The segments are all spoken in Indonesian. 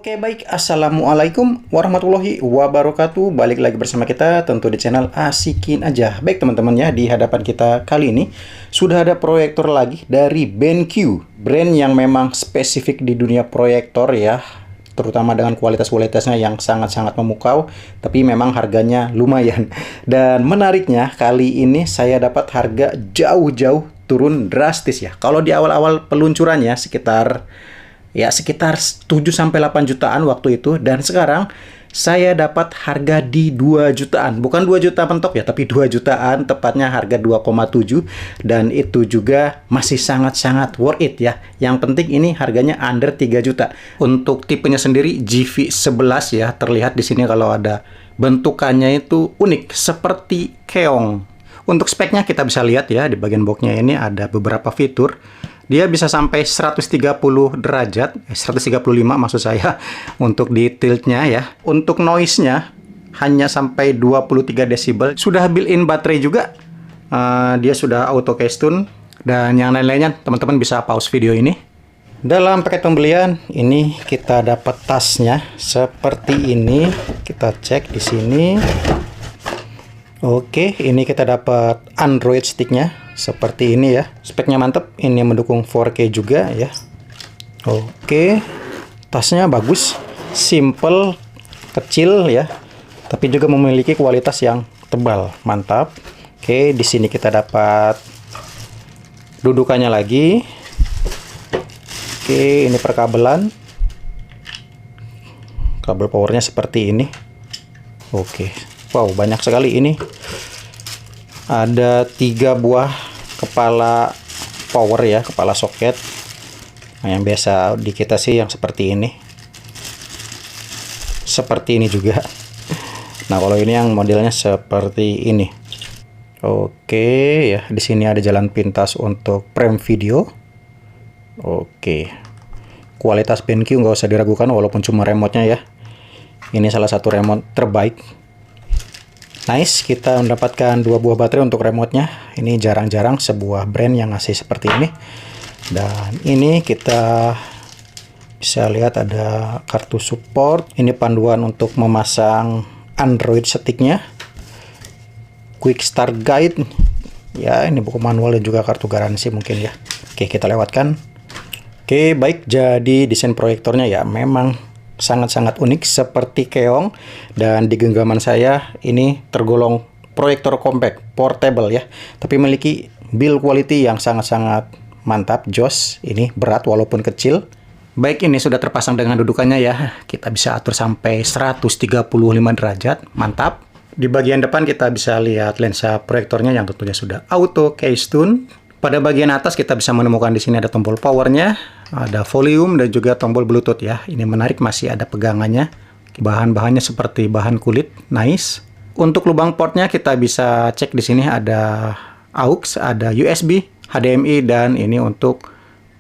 Oke, baik. Assalamualaikum warahmatullahi wabarakatuh. Balik lagi bersama kita tentu di channel Asikin Aja. Baik teman-teman ya, di hadapan kita kali ini sudah ada proyektor lagi dari BenQ, brand yang memang spesifik di dunia proyektor ya, terutama dengan kualitasnya yang sangat-sangat memukau, tapi memang harganya lumayan. Dan menariknya kali ini saya dapat harga jauh-jauh turun drastis ya. Kalau di awal-awal peluncurannya sekitar 7-8 jutaan waktu itu, dan sekarang saya dapat harga di 2 jutaan. Bukan 2 juta mentok ya, tapi 2 jutaan, tepatnya harga 2,7, dan itu juga masih sangat-sangat worth it ya. Yang penting ini harganya under 3 juta. Untuk tipenya sendiri GV11 ya, terlihat di sini kalau ada bentukannya itu unik seperti keong. Untuk speknya kita bisa lihat ya, di bagian boxnya ini ada beberapa fitur. Dia bisa sampai 130 derajat, 135 maksud saya, untuk di tiltnya ya. Untuk noise-nya hanya sampai 23 desibel. Sudah built-in baterai juga. Dia sudah auto keystone. Dan yang lain-lainnya teman-teman bisa pause video ini. Dalam paket pembelian ini kita dapat tasnya seperti ini. Kita cek di sini. Oke, ini kita dapat Android sticknya seperti ini ya. Speknya mantep. Ini mendukung 4K juga ya. Oke, tasnya bagus, simple, kecil ya, tapi juga memiliki kualitas yang tebal, mantap. Oke, di sini kita dapat dudukannya lagi. Oke, ini perkabelan. Kabel powernya seperti ini. Oke. Wow, banyak sekali ini. Ada 3 buah kepala power ya, kepala soket. Nah, yang biasa di kita sih yang seperti ini. Seperti ini juga. Nah, kalau ini yang modelnya seperti ini. Oke, ya, di sini ada jalan pintas untuk frame video. Oke. Kualitas BenQ nggak usah diragukan walaupun cuma remote-nya ya. Ini salah satu remote terbaik. Nice, kita mendapatkan 2 buah baterai untuk remote-nya. Ini jarang-jarang sebuah brand yang ngasih seperti ini. Dan ini kita bisa lihat ada kartu support. Ini panduan untuk memasang Android stick-nya. Quick Start Guide. Ya, ini buku manual dan juga kartu garansi mungkin ya. Oke, kita lewatkan. Oke, baik. Jadi desain proyektornya ya memang sangat-sangat unik seperti keong, dan di genggaman saya ini tergolong proyektor compact portable ya, tapi memiliki build quality yang sangat-sangat mantap, jos. Ini berat walaupun kecil. Baik, ini sudah terpasang dengan dudukannya ya, kita bisa atur sampai 135 derajat, mantap. Di bagian depan kita bisa lihat lensa proyektornya yang tentunya sudah auto keystone. Pada bagian atas kita bisa menemukan di sini ada tombol powernya, ada volume, dan juga tombol Bluetooth ya. Ini menarik, masih ada pegangannya. Bahan-bahannya seperti bahan kulit, nice. Untuk lubang portnya kita bisa cek di sini ada AUX, ada USB, HDMI, dan ini untuk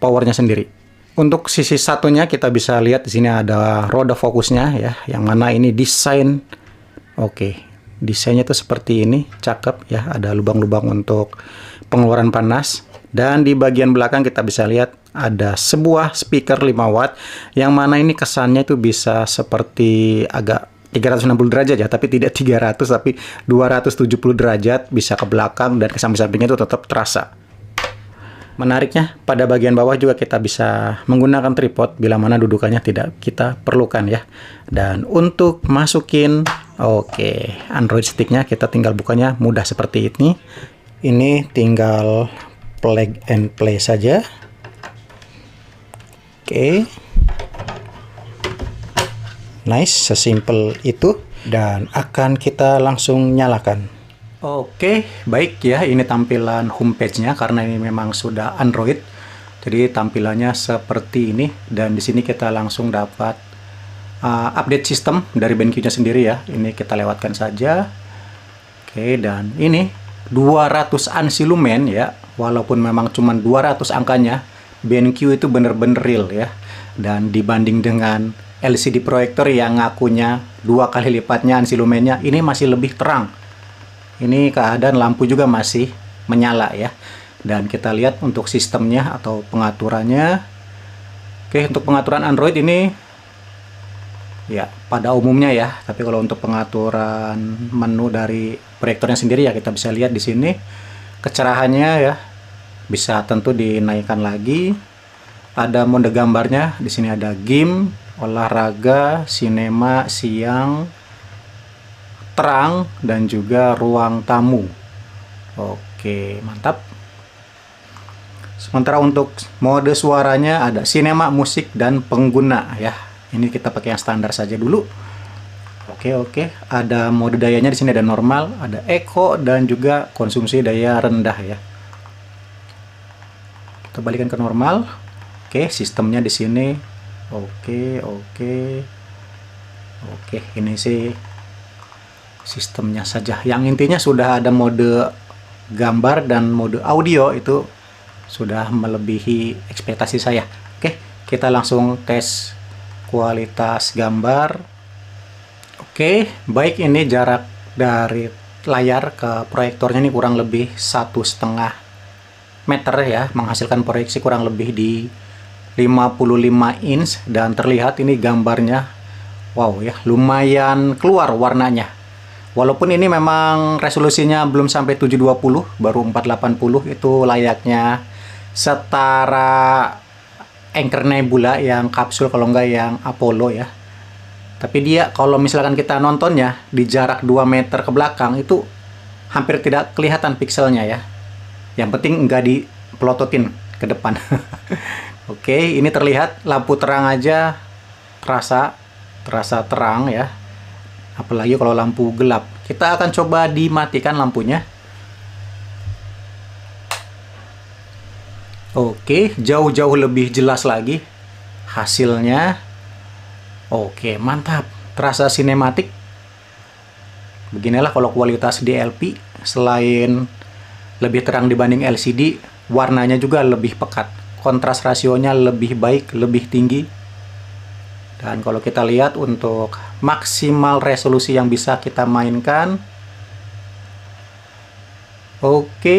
powernya sendiri. Untuk sisi satunya kita bisa lihat di sini ada roda fokusnya ya, yang mana ini desain. Oke, desainnya tuh seperti ini, cakep ya. Ada lubang-lubang untuk pengeluaran panas. Dan di bagian belakang kita bisa lihat ada sebuah speaker 5 watt, yang mana ini kesannya itu bisa seperti agak 360 derajat ya, tapi tidak 300 tapi 270 derajat, bisa ke belakang dan ke samping-sampingnya itu tetap terasa. Menariknya pada bagian bawah juga kita bisa menggunakan tripod bila mana dudukannya tidak kita perlukan ya. Dan untuk masukin Android sticknya kita tinggal bukanya mudah seperti ini. Ini tinggal plug and play saja. Oke. Nice, sesimpel itu. Dan akan kita langsung nyalakan. Oke, baik ya. Ini tampilan homepage-nya karena ini memang sudah Android. Jadi tampilannya seperti ini. Dan di sini kita langsung dapat update sistem dari BenQ-nya sendiri ya. Ini kita lewatkan saja. Oke, dan ini 200 ANSI lumen ya, walaupun memang cuma 200 angkanya, BenQ itu bener-bener real ya. Dan dibanding dengan LCD proyektor yang ngakunya 2 kali lipatnya ANSI lumennya, ini masih lebih terang. Ini keadaan lampu juga masih menyala ya. Dan kita lihat untuk sistemnya atau pengaturannya. Oke, untuk pengaturan Android ini ya pada umumnya ya. Tapi kalau untuk pengaturan menu dari proyektornya sendiri ya kita bisa lihat di sini kecerahannya ya, bisa tentu dinaikkan lagi. Ada mode gambarnya, di sini ada game, olahraga, sinema, siang, terang, dan juga ruang tamu. Oke, mantap. Sementara untuk mode suaranya ada sinema, musik, dan pengguna ya. Ini kita pakai yang standar saja dulu. Oke. Ada mode dayanya di sini, ada normal, ada eco, dan juga konsumsi daya rendah ya. Kita balikan ke normal. Oke, sistemnya di sini. Oke. Ini sih sistemnya saja. Yang intinya sudah ada mode gambar dan mode audio, itu sudah melebihi ekspektasi saya. Oke, kita langsung tes kualitas gambar. Oke, baik, ini jarak dari layar ke proyektornya ini kurang lebih 1,5 meter ya, menghasilkan proyeksi kurang lebih di 55 inch, dan terlihat ini gambarnya wow ya, lumayan keluar warnanya. Walaupun ini memang resolusinya belum sampai 720, baru 480, itu layaknya setara Anchor Nebula yang kapsul, kalau enggak yang Apollo ya. Tapi dia kalau misalkan kita nontonnya di jarak 2 meter ke belakang itu hampir tidak kelihatan pikselnya ya. Yang penting enggak dipelototin ke depan. Oke, ini terlihat lampu terang aja terasa terang ya. Apalagi kalau lampu gelap. Kita akan coba dimatikan lampunya. Oke, jauh-jauh lebih jelas lagi hasilnya. Oke, mantap. Terasa sinematik. Beginilah kalau kualitas DLP. Selain lebih terang dibanding LCD, warnanya juga lebih pekat. Kontras rasionya lebih baik, lebih tinggi. Dan kalau kita lihat untuk maksimal resolusi yang bisa kita mainkan, oke,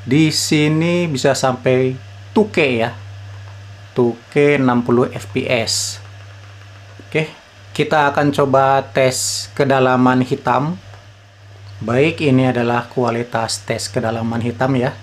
di sini bisa sampai 2K ya, 2K 60 fps. Oke, kita akan coba tes kedalaman hitam. Baik, ini adalah kualitas tes kedalaman hitam ya.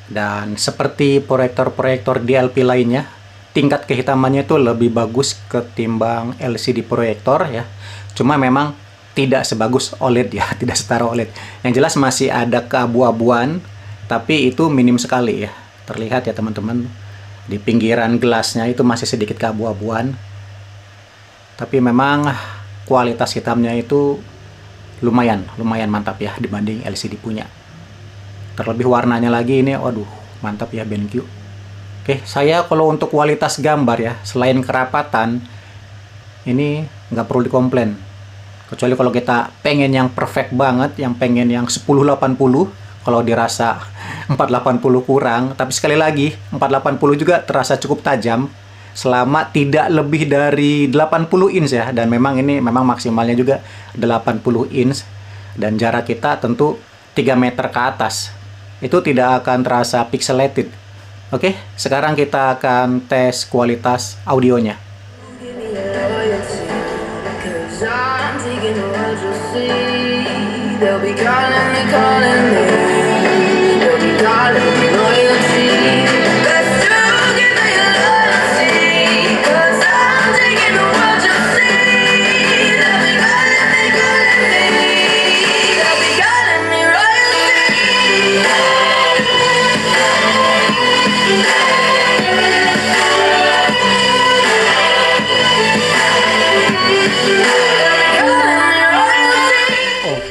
Dan seperti proyektor-proyektor DLP lainnya, tingkat kehitamannya itu lebih bagus ketimbang LCD proyektor ya. Cuma memang tidak sebagus OLED ya, tidak setara OLED. Yang jelas masih ada keabu-abuan, tapi itu minim sekali ya. Terlihat ya teman-teman, di pinggiran gelasnya itu masih sedikit keabu-abuan. Tapi memang kualitas hitamnya itu lumayan mantap ya dibanding LCD punya. Terlebih warnanya lagi ini, waduh, mantap ya BenQ. Oke, saya kalau untuk kualitas gambar ya, selain kerapatan, ini nggak perlu dikomplain. Kecuali kalau kita pengen yang perfect banget, yang pengen yang 1080, kalau dirasa 480 kurang. Tapi sekali lagi, 480 juga terasa cukup tajam, selama tidak lebih dari 80 inch ya. Dan memang ini memang maksimalnya juga 80 inch. Dan jarak kita tentu 3 meter ke atas. Itu tidak akan terasa pixelated. Oke, sekarang kita akan tes kualitas audionya.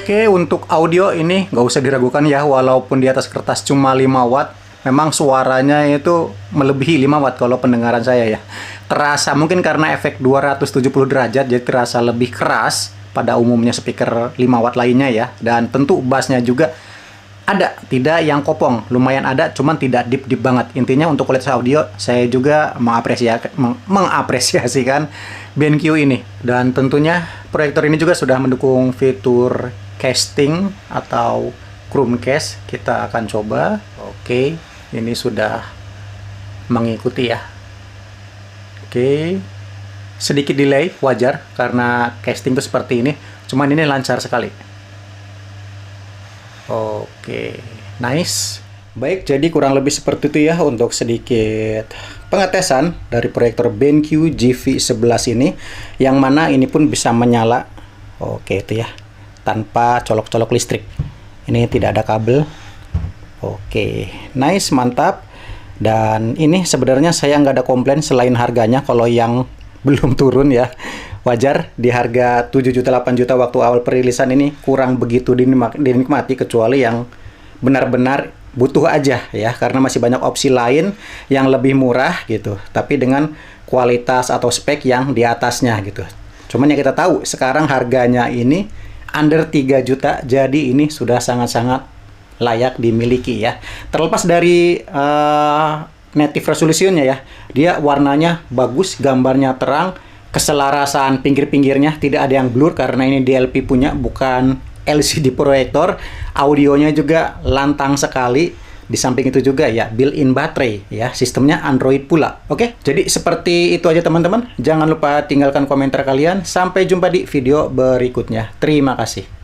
Oke, untuk audio ini nggak usah diragukan ya, walaupun di atas kertas cuma 5 watt, memang suaranya itu melebihi 5 watt kalau pendengaran saya ya. Terasa mungkin karena efek 270 derajat, jadi terasa lebih keras pada umumnya speaker 5 watt lainnya ya. Dan tentu bassnya juga ada, tidak yang kopong, lumayan ada, cuman tidak deep banget. Intinya untuk kualitas audio, saya juga mengapresiasikan BenQ ini. Dan tentunya proyektor ini juga sudah mendukung fitur casting atau Chromecast. Kita akan coba. Oke, ini sudah mengikuti ya. Oke, sedikit delay, wajar karena casting tuh seperti ini. Cuman ini lancar sekali. Oke, nice. Baik, jadi kurang lebih seperti itu ya untuk sedikit pengetesan dari proyektor BenQ GV11 ini, yang mana ini pun bisa menyala. Oke, itu ya, tanpa colok-colok listrik. Ini tidak ada kabel. Oke, nice, mantap. Dan ini sebenarnya saya nggak ada komplain selain harganya. Kalau yang belum turun ya, wajar. Di harga 7 juta 8 juta waktu awal perilisan ini kurang begitu dinikmati, kecuali yang benar-benar butuh aja ya, karena masih banyak opsi lain yang lebih murah gitu, tapi dengan kualitas atau spek yang di atasnya gitu. Cuman yang kita tahu sekarang harganya ini under 3 juta, jadi ini sudah sangat-sangat layak dimiliki ya. Terlepas dari native resolutionnya ya, dia warnanya bagus, gambarnya terang, keselarasan pinggir-pinggirnya tidak ada yang blur karena ini DLP punya, bukan LCD proyektor. Audionya juga lantang sekali. Di samping itu juga ya built-in baterai ya, sistemnya Android pula. Oke, jadi seperti itu aja teman-teman. Jangan lupa tinggalkan komentar kalian. Sampai jumpa di video berikutnya. Terima kasih.